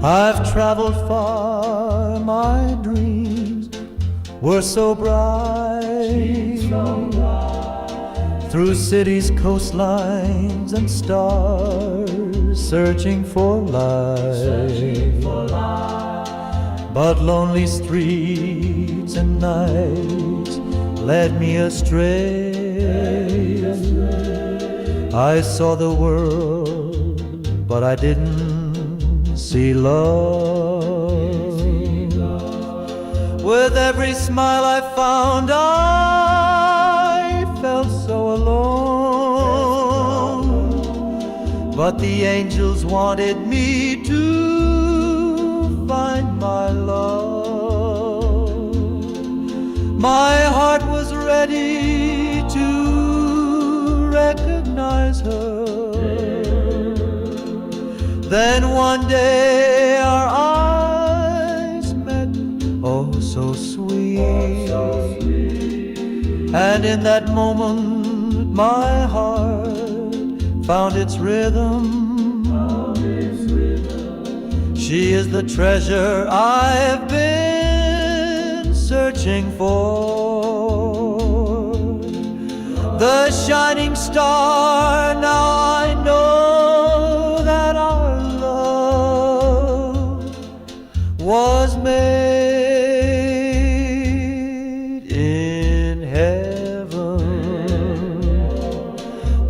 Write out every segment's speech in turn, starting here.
I've traveled far, my dreams were so bright, through cities, coastlines, and stars, searching for light. But lonely streets and nights led me astray. I saw the world, but I didn't see love. With every smile I found, I felt so alone. But the angels wanted me to find my love. My heart was ready to recognize her. Then one day our eyes met, oh so sweet. And in that moment my heart found its rhythm. She is the treasure I've been searching for, the shining star. Now I know that our love was made in heaven.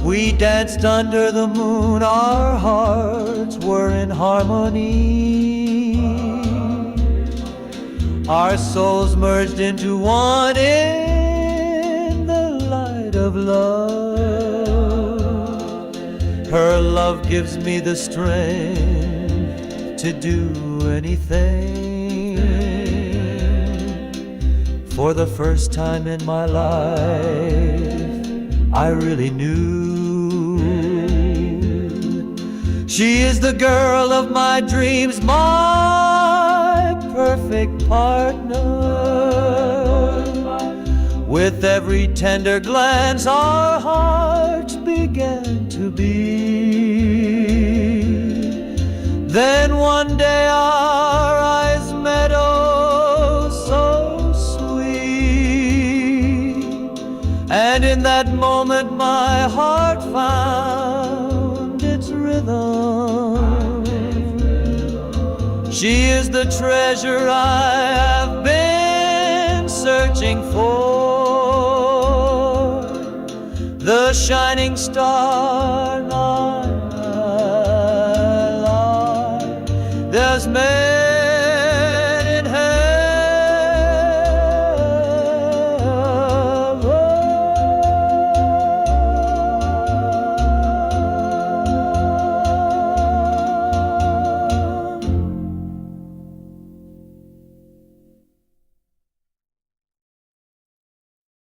We danced under the moon, our hearts were in harmony. Our souls merged into one in the light of love. Her love gives me the strength to do anything. For the first time in my life, I really knew she is the girl of my dreams, my perfect partner. With every tender glance, our hearts began to beat. Then one day our eyes met, oh so sweet. And in that moment my heart found its rhythm. She is the treasure I have been searching for, the shining star. There's